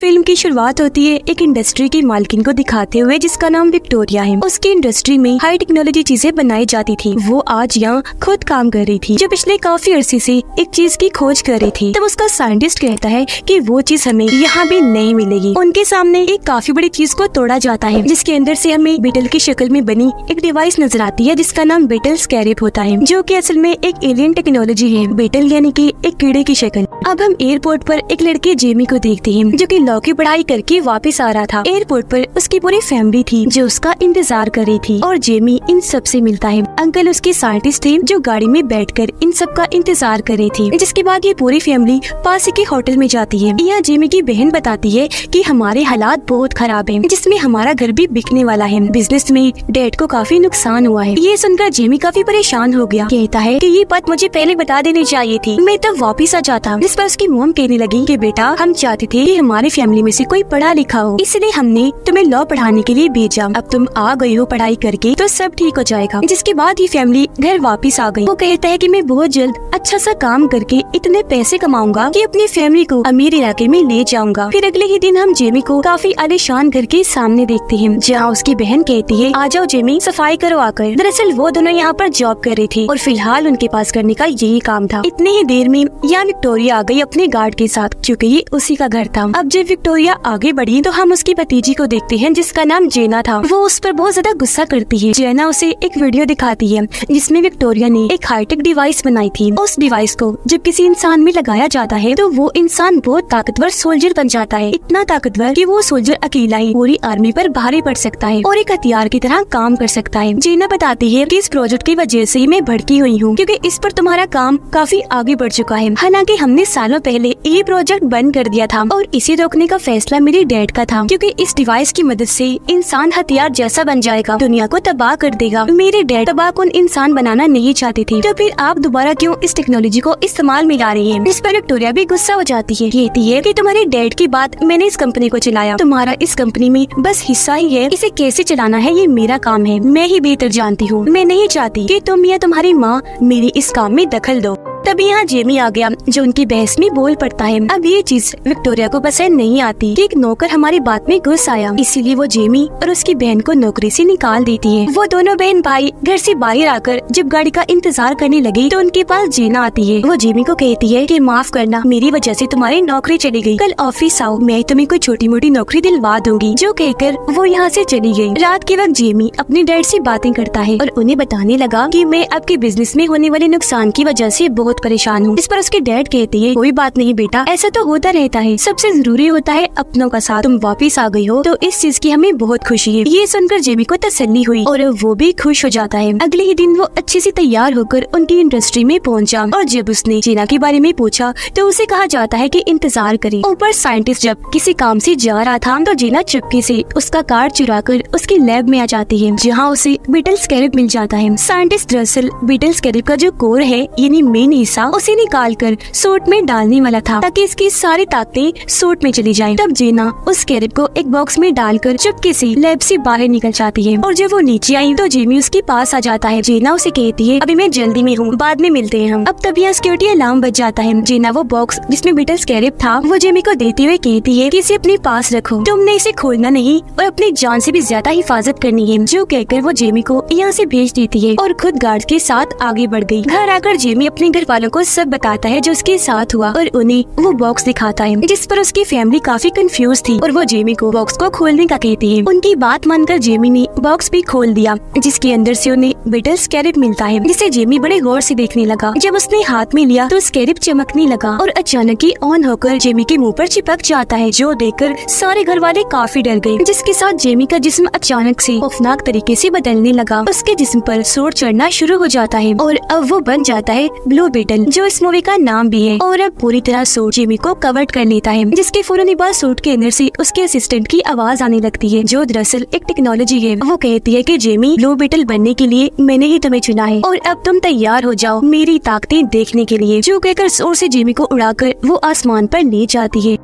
Film की शुरुआत होती है एक इंडस्ट्री की मालकिन को दिखाते हुए जिसका नाम विक्टोरिया है। उसकी इंडस्ट्री में हाई टेक्नोलॉजी चीजें बनाई जाती थी। वो आज यहाँ खुद काम कर रही थी जो पिछले काफी अरसे से एक चीज की खोज कर रही थी। तब उसका साइंटिस्ट कहता है कि वो चीज हमें यहाँ भी नहीं मिलेगी। उनके सामने एक काफी बड़ी चीज को तोड़ा जाता है जिसके अंदर से हमें बीटल की शक्ल में बनी एक डिवाइस नजर आती है जिसका नाम बीटल स्कैरिप होता है, जो कि असल में एक एलियन टेक्नोलॉजी है। बीटल यानी कि एक कीड़े की शक्ल। अब हम एयरपोर्ट पर एक लड़के जेमी को देखते हैं जो कि लॉ की पढ़ाई करके वापस आ रहा था। एयरपोर्ट पर उसकी पूरी फैमिली थी जो उसका इंतजार कर रही थी और जेमी इन सब से मिलता है। अंकल उसके साइंटिस्ट थे जो गाड़ी में बैठकर इन सब का इंतजार कर रही थी। जिसके बाद ये पूरी फैमिली पास के होटल में जाती है। यहाँ जेमी की बहन बताती है कि हमारे हालात बहुत खराब हैं, जिसमें हमारा घर भी बिकने वाला है। बिजनेस में डैड को काफी नुकसान हुआ है। ये सुनकर जेमी काफी परेशान हो गया। कहता है कि ये बात मुझे पहले बता देनी चाहिए थी, मैं तब वापिस आ जाता। जिस पर उसकी मॉम कहने लगी कि बेटा हम चाहते थे कि हमारी फैमिली में से कोई पढ़ा लिखा हो, इसलिए हमने तुम्हें लॉ पढ़ाने के लिए भेजा। अब तुम आ गई हो पढ़ाई करके तो सब ठीक हो जाएगा। जिसके बाद ये फैमिली घर वापस आ गई। वो कहता है कि मैं बहुत जल्द अच्छा सा काम करके इतने पैसे कमाऊंगा कि अपनी फैमिली को अमीर इलाके में ले जाऊंगा। फिर अगले ही दिन हम जेमी को काफी आलीशान घर के सामने देखते हैं जहाँ उसकी बहन कहती है आ जाओ जेमी सफाई करो आकर। दरअसल वो दोनों यहाँ पर जॉब कर रही थी और फिलहाल उनके पास करने का यही काम था। इतनी ही देर में यहाँ विक्टोरिया आ गई अपने गार्ड के साथ, क्योंकि ये उसी का घर था। अब जब विक्टोरिया आगे बढ़ी तो हम उसकी भतीजी को देखते हैं जिसका नाम जेना था। वो उस पर बहुत ज्यादा गुस्सा करती है। जेना उसे एक वीडियो दिखाती है जिसमें विक्टोरिया ने एक हाईटेक डिवाइस बनाई थी। उस डिवाइस को जब किसी इंसान में लगाया जाता है तो वो इंसान बहुत ताकतवर सोल्जर बन जाता है। इतना ताकतवर कि वो सोल्जर अकेला ही पूरी आर्मी पर भारी पड़ सकता है और एक हथियार की तरह काम कर सकता है। जेना बताती है कि इस प्रोजेक्ट की वजह से मैं भड़की हुई हूँ क्योंकि इस पर तुम्हारा काम काफी आगे बढ़ चुका है। हालांकि हमने सालों पहले ये प्रोजेक्ट बंद कर दिया था और इसे रोकने का फैसला मेरे डैड का था, क्योंकि इस डिवाइस की मदद से इंसान हथियार जैसा बन जाएगा, दुनिया को तबाह कर देगा। मेरे डैड तबाहकुन इंसान बनाना नहीं चाहते थे, तो फिर आप दोबारा क्यों इस टेक्नोलॉजी को इस्तेमाल में ला रही है। इस पर विक्टोरिया भी गुस्सा हो जाती है। कहती है कि तुम्हारे डैड की बात मैंने इस कंपनी को चलाया, तुम्हारा इस कंपनी में बस हिस्सा ही है, इसे कैसे चलाना है ये मेरा काम है, मैं ही बेहतर जानती हूँ। मैं नहीं चाहती कि तुम या तुम्हारी माँ मेरे इस काम में दखल दो। तभी यहाँ जेमी आ गया जो उनकी बहस में बोल पड़ता है। अब ये चीज विक्टोरिया को पसंद नहीं आती कि एक नौकर हमारी बात में घुस आया, इसीलिए वो जेमी और उसकी बहन को नौकरी से निकाल देती है। वो दोनों बहन भाई घर से बाहर आकर जब गाड़ी का इंतजार करने लगे तो उनके पास जेना आती है। वो जेमी को कहती है कि माफ करना, मेरी वजह से तुम्हारी नौकरी चली गई, कल ऑफिस आओ, मैं तुम्हें कोई छोटी मोटी नौकरी दिलवा दूंगी। जो कहकर वो यहाँ से चली गई। रात के वक्त जेमी अपने डैड से बातें करता है और उन्हें बताने लगा कि मैं आपके बिजनेस में होने वाले नुकसान की वजह से बहुत परेशान हूँ। इस पर उसके डैड कहते हैं कोई बात नहीं बेटा, ऐसा तो होता रहता है, सबसे जरूरी होता है अपनों का साथ। तुम वापिस आ गई हो तो इस चीज की हमें बहुत खुशी है। ये सुनकर जेमी को तसल्ली हुई और वो भी खुश हो जाता है। अगले ही दिन वो अच्छे से तैयार होकर उनकी इंडस्ट्री में पहुंचा और जब उसने जेना के बारे में पूछा तो उसे कहा जाता है कि इंतजार करे। ऊपर साइंटिस्ट जब किसी काम से जा रहा था तो जेना चुपके से उसका कार्ड चुरा कर उसकी लैब में आ जाती है जहाँ उसे बीटल स्कैरिप मिल जाता है। साइंटिस्ट दरअसल बीटल स्कैरिप का जो कोर है यानी मेन हिस्सा उसे निकाल कर सूट में डालने वाला था ताकि इसकी सारी ताकतें सूट में चली जाएं। तब जेना उस स्कैरिप को एक बॉक्स में डालकर चुपके से लैब से बाहर निकल जाती है और जब वो नीचे आई तो जेमी उसके पास आ जाता है। जेना उसे कहती है अभी मैं जल्दी में हूँ, बाद में मिलते हैं हम। अब तब यहाँ सिक्योरिटी अलार्म बज जाता है। जेना वो बॉक्स जिसमें बीटल स्कैरिप था वो जेमी को देते हुए कहती है कि इसे अपने पास रखो, तुमने इसे खोलना नहीं और अपनी जान से भी ज्यादा हिफाजत करनी है। जो कहकर वो जेमी को यहाँ से भेज देती है और खुद गार्ड के साथ आगे बढ़ गई। घर आकर जेमी अपने घर वालों को सब बताता है जो उसके साथ हुआ और उन्हें वो बॉक्स दिखाता है जिस पर उसकी फैमिली काफी कंफ्यूज थी और वो जेमी को बॉक्स को खोलने का कहती है। उनकी बात मानकर जेमी ने बॉक्स भी खोल दिया जिसके अंदर से उन्हें बीटल स्कैरिप मिलता है जिसे जेमी बड़े गौर से देखने लगा। जब उसने हाथ में लिया तो स्कैरिप चमकने लगा और अचानक ही ऑन होकर जेमी के मुंह पर चिपक जाता है, जो देखकर सारे घर वाले काफी डर गए। जिसके साथ जेमी का जिस्म अचानक से खौफनाक तरीके से बदलने लगा। उसके जिस्म पर सूट चढ़ना शुरू हो जाता है और अब वो बन जाता है ब्लू बीटल, जो इस मूवी का नाम भी है। और अब पूरी तरह सूट जेमी को कवर कर लेता है जिसके फौरन बाद सूट के अंदर से उसके असिस्टेंट की आवाज आने लगती है जो दरअसल एक टेक्नोलॉजी है। वो कहती है कि जेमी ब्लू बीटल बनने के लिए मैंने ही तुम्हें चुना है और अब तुम तैयार हो जाओ मेरी ताकतें देखने के लिए। जो कहकर जोर से जेमी को उड़ाकर वो आसमान पर ले जाती है।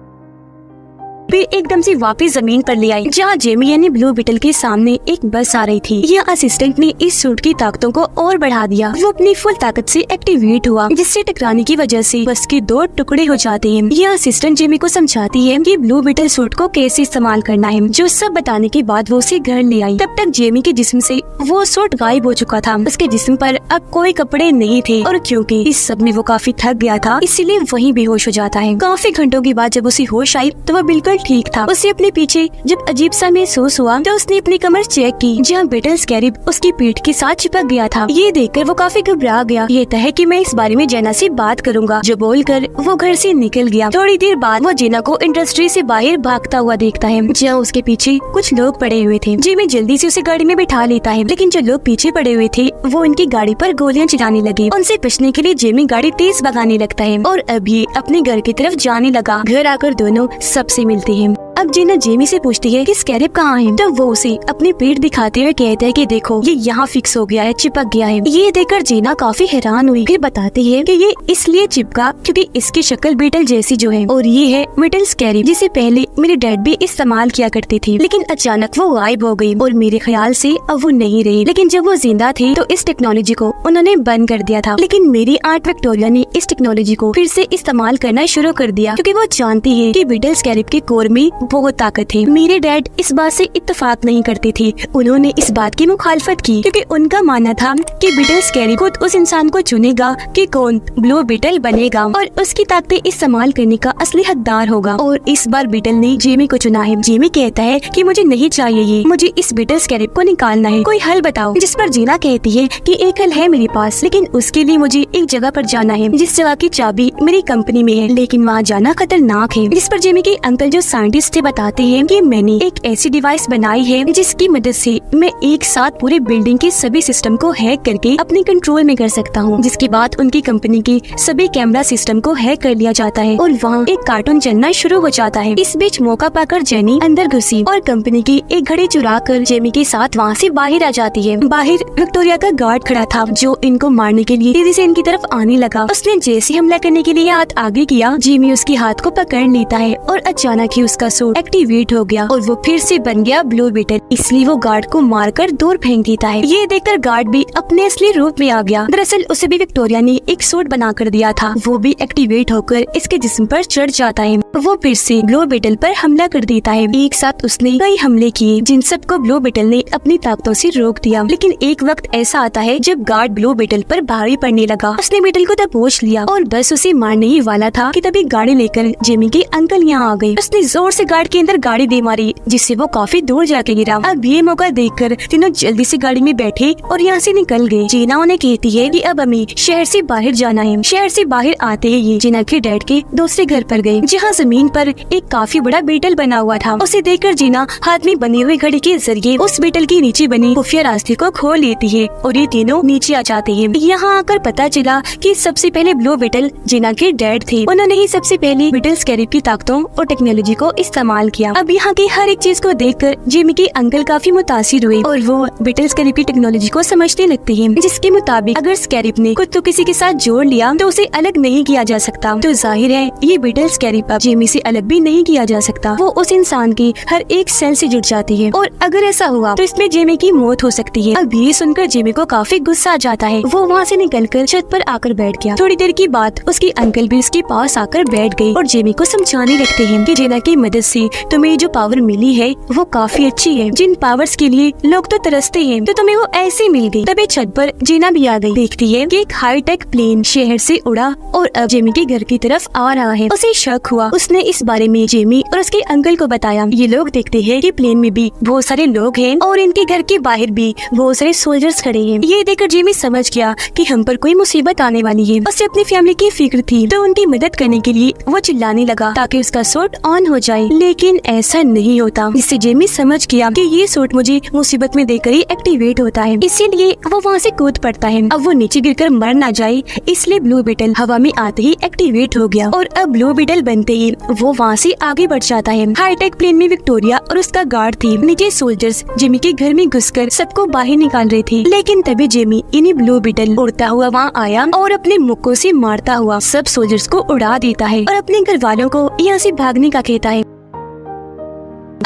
फिर एकदम से वापस जमीन पर ले आई जहाँ जेमी यानी ब्लू बीटल के सामने एक बस आ रही थी। यह असिस्टेंट ने इस सूट की ताकतों को और बढ़ा दिया। वो अपनी फुल ताकत से एक्टिवेट हुआ, जिससे टकराने की वजह से बस के 2 टुकड़े हो जाते हैं। यह असिस्टेंट जेमी को समझाती है कि ब्लू बीटल सूट को कैसे इस्तेमाल करना है। जो सब बताने के बाद वो उसे घर ले आई। तब तक जेमी के जिस्म से वो सूट गायब हो चुका था। उसके जिस्म पर अब कोई कपड़े नहीं थे और क्योंकि इस सब में वो काफी थक गया था, इसीलिए वहीं बेहोश हो जाता है। काफी घंटों के बाद जब उसे होश आई तो वो बिल्कुल ठीक था। उसे अपने पीछे जब अजीब सा महसूस हुआ तो उसने अपनी कमर चेक की, जहाँ बीटल स्कैरिब उसकी पीठ के साथ चिपक गया था। ये देखकर वो काफी घबरा गया। ये तय है कि मैं इस बारे में जेना से बात करूंगा, जो बोलकर वो घर से निकल गया। थोड़ी देर बाद वो जेना को इंडस्ट्री से बाहर भागता हुआ देखता है, जहाँ उसके पीछे कुछ लोग पड़े हुए थे। जेमी जल्दी से उसे गाड़ी में बिठा लेता है, लेकिन जो लोग पीछे पड़े हुए थे वो उनकी गाड़ी पर गोलियां चलाने लगे। उनसे बचने के लिए जेमी गाड़ी तेज भगाने लगता है और अब ये अपने घर की तरफ जाने लगा। घर आकर दोनों सबसे मिलते हैं। अब जेना जेमी से पूछती है कि स्कैरिब कहाँ है, तो वो उसे अपनी पीठ दिखाते हुए कहता है कि देखो ये यहाँ फिक्स हो गया है, चिपक गया है। ये देखकर जेना काफी हैरान हुई। फिर बताती है कि ये इसलिए चिपका क्योंकि इसकी शक्ल बीटल जैसी जो है, और ये है बीटल स्कैरिब, जिसे पहले मेरे डैड भी इस्तेमाल किया करती थी, लेकिन अचानक वो गायब हो गई और मेरे ख्याल से अब वो नहीं रही। लेकिन जब वो जिंदा थी तो इस टेक्नोलॉजी को उन्होंने बंद कर दिया था, लेकिन मेरी आंट विक्टोरिया ने इस टेक्नोलॉजी को फिर से इस्तेमाल करना शुरू कर दिया, क्योंकि वो जानती है कि बीटल स्कैरिब के कोर में बहुत ताकत है। मेरे डैड इस बात से इत्तेफाक नहीं करते थे। उन्होंने इस बात की मुखालफत की क्योंकि उनका मानना था कि बीटल स्कैरिब खुद उस इंसान को चुनेगा कि कौन ब्लू बीटल बनेगा और उसकी ताकतें इस्तेमाल करने का असली हकदार होगा। और इस बार बीटल ने जेमी को चुना है। जेमी कहता है कि मुझे नहीं चाहिए ये, मुझे इस बीटल स्कैरिब को निकालना है, कोई हल बताओ। जिस पर जीना कहती है कि एक हल है मेरे पास, लेकिन उसके लिए मुझे एक जगह पर जाना है जिस जगह की चाबी मेरी कंपनी में है, लेकिन वहाँ जाना खतरनाक है। जिस पर जेमी के अंकल जो साइंटिस्ट थे बताते हैं कि मैंने एक ऐसी डिवाइस बनाई है जिसकी मदद से मैं एक साथ पूरे बिल्डिंग के सभी सिस्टम को हैक करके अपने कंट्रोल में कर सकता हूँ, जिसके बाद उनकी कंपनी के सभी कैमरा सिस्टम को हैक कर लिया जाता है और वहाँ एक कार्टून चलना शुरू हो जाता है। इस बीच मौका पाकर जेनी अंदर घुसी और कंपनी की एक घड़ी चुरा कर जेमी के साथ वहाँ से बाहर आ जाती है। बाहर विक्टोरिया का गार्ड खड़ा था जो इनको मारने के लिए तेजी से इनकी तरफ आने लगा। उसने जैसे हमला करने के लिए हाथ आगे किया, जेमी उसके हाथ को पकड़ लेता है और अचानक ही उसका सूट एक्टिवेट हो गया और वो फिर से बन गया ब्लू बीटल। इसलिए वो गार्ड को मारकर दूर फेंक देता है। ये देखकर गार्ड भी अपने असली रूप में आ गया। दरअसल उसे भी विक्टोरिया ने एक सूट बना कर दिया था। वो भी एक्टिवेट होकर इसके जिस्म पर चढ़ जाता है। वो फिर से ब्लू बीटल पर हमला कर देता है। एक साथ उसने कई हमले किए जिन सबको ब्लू बीटल ने अपनी ताकतों से रोक दिया। लेकिन एक वक्त ऐसा आता है जब गार्ड ब्लू बीटल पर भारी पड़ने लगा। उसने बीटल को दबोच लिया और बस उसे मारने ही वाला था कि तभी गाड़ी लेकर जेमी के अंकल यहाँ आ गए। उसने जोर से गार्ड के अंदर गाड़ी दे मारी, जिससे वो काफी दूर जाके गिरा। अब ये मौका देखकर तीनों जल्दी से गाड़ी में बैठे और यहाँ से निकल गए। जीना उन्हें कहती है कि अब हमें शहर से बाहर जाना है। शहर से बाहर आते ही ये जीना के डैड के दूसरे घर पर गए, जहाँ जमीन पर एक काफी बड़ा बीटल बना हुआ था। उसे देखकर जीना हाथ में बनी हुई घड़ी के जरिए उस बीटल के नीचे बनी खुफिया रास्ते को खोल लेती है और ये तीनों नीचे आ जाते हैं। यहाँ आकर पता चला कि सबसे पहले ब्लू बीटल जीना के डैड थे। उन्होंने ही सबसे पहले बीटल स्कैरिब की ताकतों और टेक्नोलॉजी को इस्तेमाल किया। अब यहाँ की हर एक चीज को देखकर जेमी के अंकल काफी मुतासिर हुए और वो बीटल स्कैरिब की टेक्नोलॉजी को समझने लगते हैं, जिसके मुताबिक अगर स्कैरिब ने खुद को किसी के साथ जोड़ लिया तो उसे अलग नहीं किया जा सकता। तो जाहिर है ये बीटल स्कैरिब अब जेमी से अलग भी नहीं किया जा सकता। वो उस इंसान की हर एक सेल से जुड़ जाती है और अगर ऐसा हुआ तो इसमें जेमी की मौत हो सकती है। अब ये सुनकर जेमी को काफी गुस्सा आ जाता है। वो वहाँ से निकलकर छत पर आकर बैठ गया। थोड़ी देर की बाद उसके अंकल भी उसके पास आकर बैठ गए और जेमी को समझाने लगते हैं कि जेना की मदद से तुम्हें जो पावर मिली है वो काफी अच्छी है। जिन पावर्स के लिए लोग तो तरसते हैं तो तुम्हें वो ऐसे मिल गई। तभी छत पर जीना भी आ गई। देखती है कि एक हाईटेक प्लेन शहर से उड़ा और अब जेमी के घर की तरफ आ रहा है। उसे शक हुआ। उसने इस बारे में जेमी और उसके अंकल को बताया। ये लोग देखते हैं कि प्लेन में भी बहुत सारे लोग हैं और इनके घर के बाहर भी बहुत सारे सोल्जर्स खड़े हैं। ये देखकर जेमी समझ गया कि हम पर कोई मुसीबत आने वाली है। उसे अपनी फैमिली की फिक्र थी तो उनकी मदद करने के लिए वो चिल्लाने लगा ताकि उसका सूट ऑन हो जाए, लेकिन ऐसा नहीं होता। जिससे जेमी समझ गया कि ये सूट मुझे मुसीबत में देकर ही एक्टिवेट होता है, इसीलिए वो वहाँ से कूद पड़ता है। अब वो नीचे गिरकर मर ना जाए इसलिए ब्लू बीटल हवा में आते ही एक्टिवेट हो गया और अब ब्लू बीटल बनते ही वो वहाँ से आगे बढ़ जाता है। हाईटेक प्लेन में विक्टोरिया और उसका गार्ड थी। नीचे सोल्जर्स जेमी के घर में घुसकर सबको बाहर निकाल रहे थे, लेकिन तभी जेमी इन्हीं ब्लू बीटल उड़ता हुआ वहाँ आया और अपने मुक्कों से मारता हुआ सब सोल्जर्स को उड़ा देता है और अपने घर वालों को यहाँ से भागने का कहता है।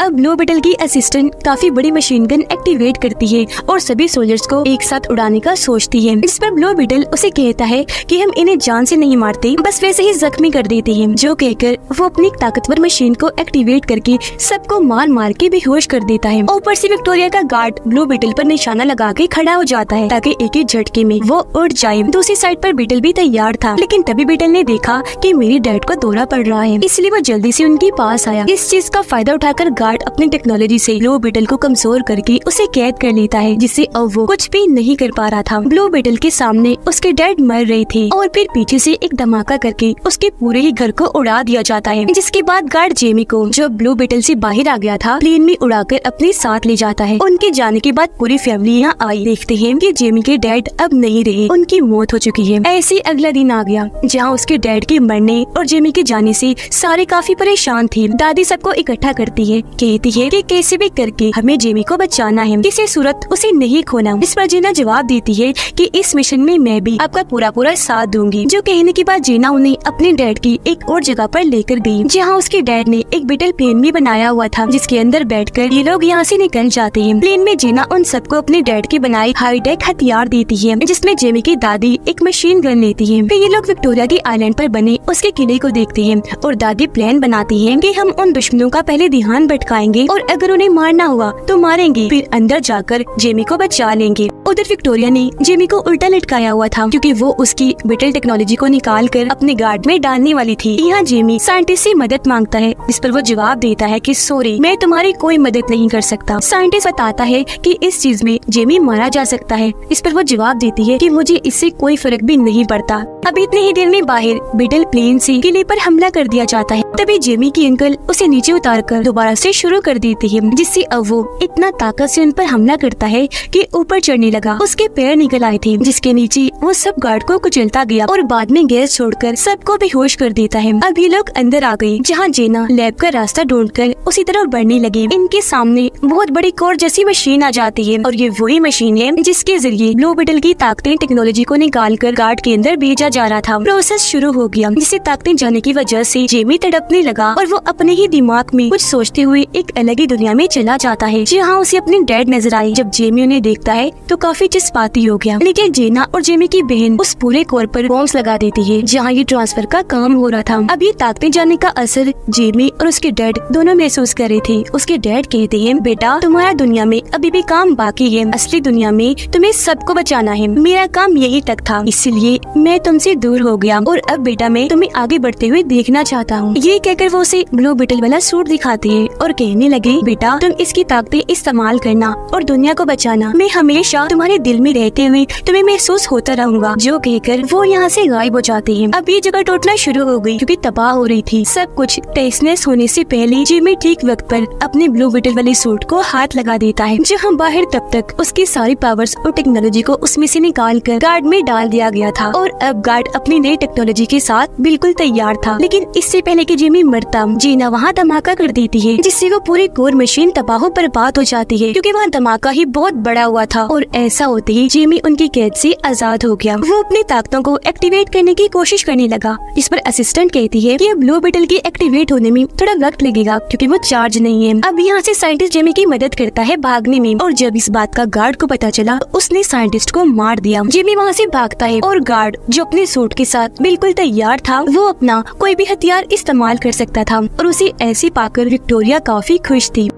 अब ब्लू बीटल की असिस्टेंट काफी बड़ी मशीन गन एक्टिवेट करती है और सभी सोल्जर्स को एक साथ उड़ाने का सोचती है। इस पर ब्लू बीटल उसे कहता है कि हम इन्हें जान से नहीं मारते, बस वैसे ही जख्मी कर देते हैं। जो कहकर वो अपनी ताकतवर मशीन को एक्टिवेट करके सबको मार मार के बेहोश कर देता है। ऊपर से विक्टोरिया का गार्ड ब्लू बीटल पर निशाना लगा के खड़ा हो जाता है ताकि एक ही झटके में वो उड़ जाए। दूसरी साइड पर बीटल भी तैयार था, लेकिन तभी बीटल ने देखा कि मेरी डैड को दौरा पड़ रहा है, इसलिए वो जल्दी से उनके पास आया। इस चीज का फायदा उठाकर गार्ड अपनी टेक्नोलॉजी से ब्लू बीटल को कमजोर करके उसे कैद कर लेता है, जिससे अब वो कुछ भी नहीं कर पा रहा था। ब्लू बीटल के सामने उसके डैड मर रहे थे और फिर पीछे से एक धमाका करके उसके पूरे ही घर को उड़ा दिया जाता है, जिसके बाद गार्ड जेमी को, जो ब्लू बीटल से बाहर आ गया था, प्लेन में उड़ाकर अपने साथ ले जाता है। उनके जाने के बाद पूरी फैमिली यहाँ आई। देखते हैं कि जेमी के डैड अब नहीं रहे, उनकी मौत हो चुकी है। ऐसे अगला दिन आ गया जहाँ उसके डैड के मरने और जेमी के जाने से सारे काफी परेशान थे। दादी सबको इकट्ठा करती है, कहती है कि कैसे भी करके हमें जेमी को बचाना है, किसी सूरत उसे नहीं खोना। इस पर जीना जवाब देती है कि इस मिशन में मैं भी आपका पूरा साथ दूंगी। जो कहने के बाद जीना उन्हें अपने डैड की एक और जगह पर लेकर गई, जहाँ उसके डैड ने एक बीटल प्लेन भी बनाया हुआ था, जिसके अंदर बैठकर ये लोग यहाँ से निकल जाते हैं। प्लेन में जीना उन सबको अपने डैड के बनाए हाईटेक हथियार देती है, जिसमें जेमी की दादी एक मशीन गन लेती है। फिर ये लोग विक्टोरिया के आइलैंड पर बने उसके किले को देखते हैं और दादी प्लान बनाती है कि हम उन दुश्मनों का पहले ध्यान भटकाएंगे और अगर उन्हें मारना हुआ तो मारेंगे, फिर अंदर जाकर जेमी को बचा लेंगे। उधर विक्टोरिया ने जेमी को उल्टा लटकाया हुआ था, क्योंकि वो उसकी बीटल टेक्नोलॉजी को निकाल कर अपने गार्ड में डालने वाली थी। यहाँ जेमी साइंटिस्ट से मदद मांगता है, इस पर वो जवाब देता है कि सॉरी, मैं तुम्हारी कोई मदद नहीं कर सकता। साइंटिस्ट बताता है कि इस चीज में जेमी मारा जा सकता है, इस पर वो जवाब देती है कि मुझे इससे कोई फर्क भी नहीं पड़ता। अब इतने ही देर में बाहर बीटल प्लेन से किले पर हमला कर दिया जाता है। तभी जेमी की अंकल उसे नीचे उतारकर दोबारा से शुरू कर देती है, जिससे अब वो इतना ताकत से उन पर हमला करता है कि ऊपर चढ़ने लगा। उसके पैर निकल आए थे, जिसके नीचे वो सब गार्ड को कुचलता गया और बाद में गैस छोड़कर सबको बेहोश कर देता है। अब ये लोग अंदर आ गए, जहाँ जेना लैब का रास्ता ढूंढकर उसी तरफ बढ़ने लगे। इनके सामने बहुत बड़ी कोर जैसी मशीन आ जाती है और ये वही मशीन है जिसके जरिए ब्लू बीटल की ताकतें टेक्नोलॉजी को निकालकर गार्ड के अंदर भेजा जा रहा था। प्रोसेस शुरू हो गया, जिससे ताकतें जाने की वजह से जेमी तड़पने लगा और वो अपने ही दिमाग में कुछ सोचते हुए एक अलग ही दुनिया में चला जाता है, जहाँ उसे अपने डैड नजर आई। जब जेमी उन्हें देखता है तो काफी जज्बाती हो गया, लेकिन जेना और जेमी की बहन उस पूरे कोर पर बॉम्ब्स लगा देती है जहाँ ये ट्रांसफर का काम हो रहा था। अब ये ताकतें जाने का असर जेमी और उसके डैड दोनों महसूस कर रहे थे। उसके डैड कहते हैं, बेटा तुम्हारा दुनिया में अभी भी काम बाकी है, असली दुनिया में तुम्हें सबको बचाना है। मेरा काम यही तक था, इसलिए मैं तुमसे दूर हो गया और अब बेटा मैं तुम्हें आगे बढ़ते हुए देखना चाहता हूँ। ये कहकर वो उसे ब्लू बीटल वाला सूट दिखाते हैं और कहने लगे, बेटा तुम इसकी ताकतें इस्तेमाल करना और दुनिया को बचाना। मैं हमेशा तुम्हारे दिल में रहते हुए तुम्हें महसूस होता रहूंगा। जो कहकर वो यहाँ से गायब हो जाते हैं। अब ये जगह टूटना शुरू हो गई, क्योंकि तबाह हो रही थी। सब कुछ तहस-नहस होने से पहले जेमी ठीक वक्त पर अपने ब्लू बीटल वाले सूट को हाथ लगा देता है, जहाँ बाहर तब तक उसकी सारी पावर्स और टेक्नोलॉजी को उसमें से निकाल कर गार्ड में डाल दिया गया था और अब गार्ड अपनी नई टेक्नोलॉजी के साथ बिल्कुल तैयार था। लेकिन इससे पहले कि जेमी मरता, जीना वहाँ धमाका कर देती है, जिससे वो पूरी कोर मशीन तबाह बर्बाद हो जाती है, क्योंकि वहाँ धमाका ही बहुत बड़ा हुआ था। और ऐसा होते ही जेमी उनकी कैद से आजाद हो गया। वो अपनी ताकतों को एक्टिवेट करने की कोशिश करने लगा, जिस पर असिस्टेंट कहती है कि ब्लू बीटल के एक्टिवेट होने में थोड़ा वक्त लगेगा, क्योंकि वो चार्ज नहीं है। अब यहाँ से साइंटिस्ट जेमी की मदद करता है भागने में, और जब इस बात का गार्ड को पता चला, उसने साइंटिस्ट को मार दिया। जेमी वहाँ से भागता है और गार्ड, जो अपने सूट के साथ बिल्कुल तैयार था, वो अपना कोई भी हथियार इस्तेमाल कर सकता था और उसे ऐसे पाकर विक्टोरिया काफी खुश थी।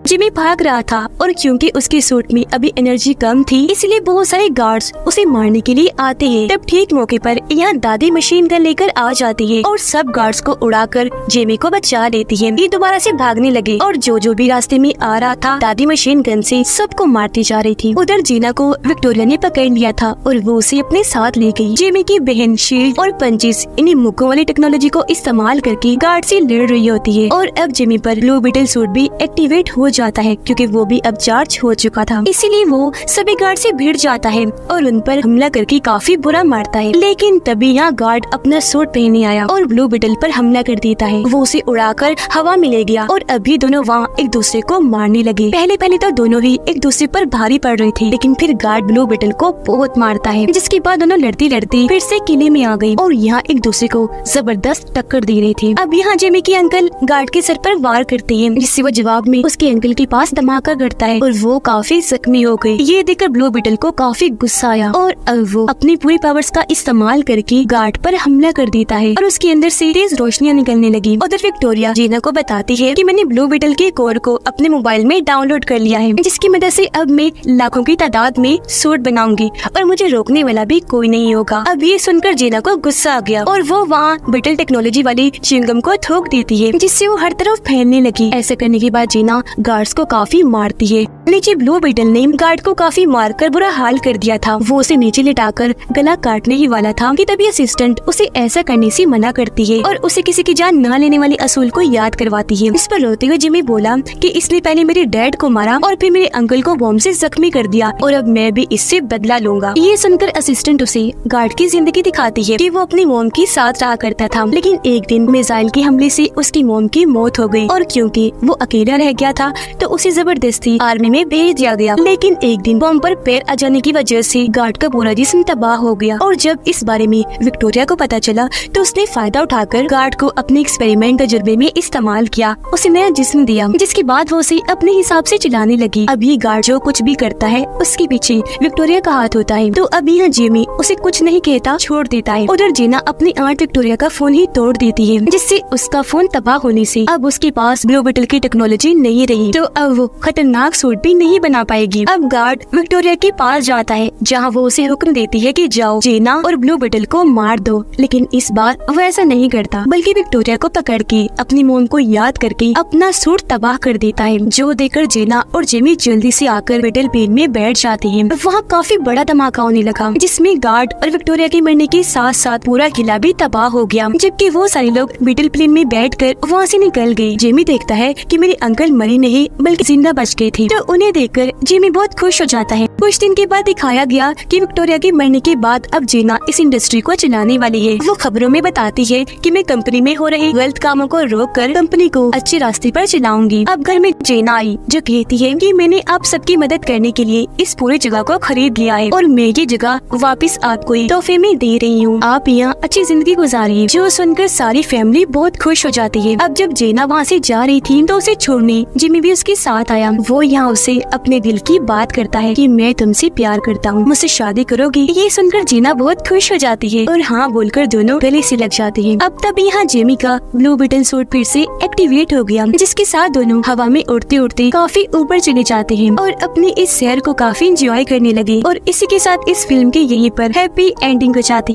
जिमी भाग रहा था और क्योंकि उसके सूट में अभी एनर्जी कम थी, इसलिए बहुत सारे गार्ड्स उसे मारने के लिए आते हैं। तब ठीक मौके पर यहाँ दादी मशीन गन लेकर आ जाती है और सब गार्ड्स को उड़ाकर जेमी को बचा लेती है। ये दोबारा से भागने लगे और जो भी रास्ते में आ रहा था, दादी मशीन गन से सबको मारती जा रही थी। उधर जीना को विक्टोरिया ने पकड़ लिया था और वो उसे अपने साथ ले गई। जेमी की बहन शील्ड और पंचेस इन्हीं मुक्कों वाली टेक्नोलॉजी को इस्तेमाल करके गार्ड से लड़ रही होती है और अब जेमी पर ब्लू बीटल सूट भी एक्टिवेट हो जाता है क्योंकि वो भी अब चार्ज हो चुका था। इसीलिए वो सभी गार्ड से भिड़ जाता है और उन पर हमला करके काफी बुरा मारता है। लेकिन तभी यहाँ गार्ड अपना सूट पहने आया और ब्लू बीटल पर हमला कर देता है। वो उसे उड़ाकर हवा में ले गया और अभी दोनों वहाँ एक दूसरे को मारने लगे। पहले तो दोनों ही एक दूसरे पर भारी पड़ रहे थे, लेकिन फिर गार्ड ब्लू बीटल को बहुत मारता है, जिसके बाद दोनों लड़ती लड़ती फिर से किले में आ गई और यहाँ एक दूसरे को जबरदस्त टक्कर दे रहे थे। अब यहाँ जेमी के अंकल गार्ड के सर पर वार करते हैं, जिससे वो जवाब में उसके अंकल के पास धमाका करता है और वो काफी जख्मी हो गई। ये देखकर ब्लू बीटल को काफी गुस्सा आया और अब वो अपनी पूरी पावर्स का इस्तेमाल करके गार्ड पर हमला कर देता है और उसके अंदर से तेज रोशनियां निकलने लगी। उधर विक्टोरिया जीना को बताती है कि मैंने ब्लू बीटल के कोर को अपने मोबाइल में डाउनलोड कर लिया है, जिसकी मदद से अब मैं लाखों की तादाद में सूट बनाऊंगी और मुझे रोकने वाला भी कोई नहीं होगा। अब ये सुनकर जीना को गुस्सा आ गया और वो वहाँ बीटल टेक्नोलॉजी वाली च्युइंगम को थूक देती है, जिससे वो हर तरफ फैलने लगी। ऐसा करने के बाद जीना गार्ड्स को काफी मारती है। नीचे ब्लू बीटल ने गार्ड को काफी मारकर बुरा हाल कर दिया था। वो उसे नीचे लिटाकर गला काटने ही वाला था कि तभी असिस्टेंट उसे ऐसा करने से मना करती है और उसे किसी की जान न लेने वाले असूल को याद करवाती है। इस पर रोते हुए जिमी बोला कि इसने पहले मेरे डैड को मारा और फिर मेरे अंकल को बॉम्ब से जख्मी कर दिया और अब मैं भी इससे बदला लूंगा। ये सुनकर असिस्टेंट उसे गार्ड की जिंदगी दिखाती है कि वो अपनी मॉम के साथ रहा करता था, लेकिन एक दिन मिसाइल के हमले से उसकी मॉम की मौत हो गई और क्योंकि वो अकेला रह गया था तो उसे जबरदस्ती आर्मी में भेज दिया गया। लेकिन एक दिन बॉम्ब पर पैर आ जाने की वजह से गार्ड का पूरा जिस्म तबाह हो गया और जब इस बारे में विक्टोरिया को पता चला तो उसने फायदा उठाकर गार्ड को अपने एक्सपेरिमेंट तजुर्बे में इस्तेमाल किया, उसे नया जिस्म दिया, जिसके बाद वो उसे अपने हिसाब से चलाने लगी। अब ये गार्ड जो कुछ भी करता है उसके पीछे विक्टोरिया का हाथ होता है। तो अब यहाँ जेमी उसे कुछ नहीं कहता, छोड़ देता है। उधर जीना अपनी आंट विक्टोरिया का फोन ही तोड़ देती है, जिससे उसका फोन तबाह होने से अब उसके पास ब्लू बीटल की टेक्नोलॉजी नहीं रही, तो अब वो खतरनाक सूट भी नहीं बना पाएगी। अब गार्ड विक्टोरिया के पास जाता है, जहाँ वो उसे हुक्म देती है कि जाओ जीना और ब्लू बीटल को मार दो, लेकिन इस बार वो ऐसा नहीं करता, बल्कि विक्टोरिया को पकड़ के अपनी मोम को याद करके अपना सूट तबाह कर देता है, जो देखकर जीना और जेमी जल्दी से आकर बैटल प्लेन में बैठ जाते हैं। वहाँ काफी बड़ा धमाका होने लगा, जिसमें गार्ड और विक्टोरिया के मरने के साथ साथ पूरा किला भी तबाह हो गया, जबकि वो सारे लोग बैटल प्लेन में बैठकर वहाँ से निकल गए। जेमी देखता है कि मेरे अंकल मरे नहीं बल्कि जिंदा बच गए थे, तो उन्हें देखकर जेमी बहुत खुश हो जाता है। कुछ दिन के बाद दिखाया गया कि विक्टोरिया के मरने के बाद अब जीना इस इंडस्ट्री को चलाने वाली है। वो खबरों में बताती है कि मैं कंपनी में हो रहे गलत कामों को रोककर कंपनी को अच्छे रास्ते पर चलाऊंगी। अब घर में जीना आई, जो कहती है कि मैंने आप सबकी मदद करने के लिए इस पूरी जगह को खरीद लिया है और मैं ये जगह वापस आपको तोहफे में दे रही हूँ, आप यहाँ अच्छी जिंदगी गुजारिए। जो सुनकर सारी फैमिली बहुत खुश हो जाती है। अब जब जीना वहाँ से जा रही थी तो उसे छोड़ने जिमी भी उसके साथ आया। वो यहाँ उसे अपने दिल की बात करता है कि मैं तुमसे प्यार करता हूँ, मुझसे शादी करोगी? ये सुनकर जीना बहुत खुश हो जाती है और हाँ बोलकर दोनों गले से लग जाते हैं। अब तब यहाँ जेमी का ब्लू बीटल सूट फिर से एक्टिवेट हो गया, जिसके साथ दोनों हवा में उड़ते उड़ते काफी ऊपर चले जाते हैं और अपनी इस सैर को काफी एंजॉय करने लगे। और इसी के साथ इस फिल्म के यहीं पर हैप्पी एंडिंग हो जाती है।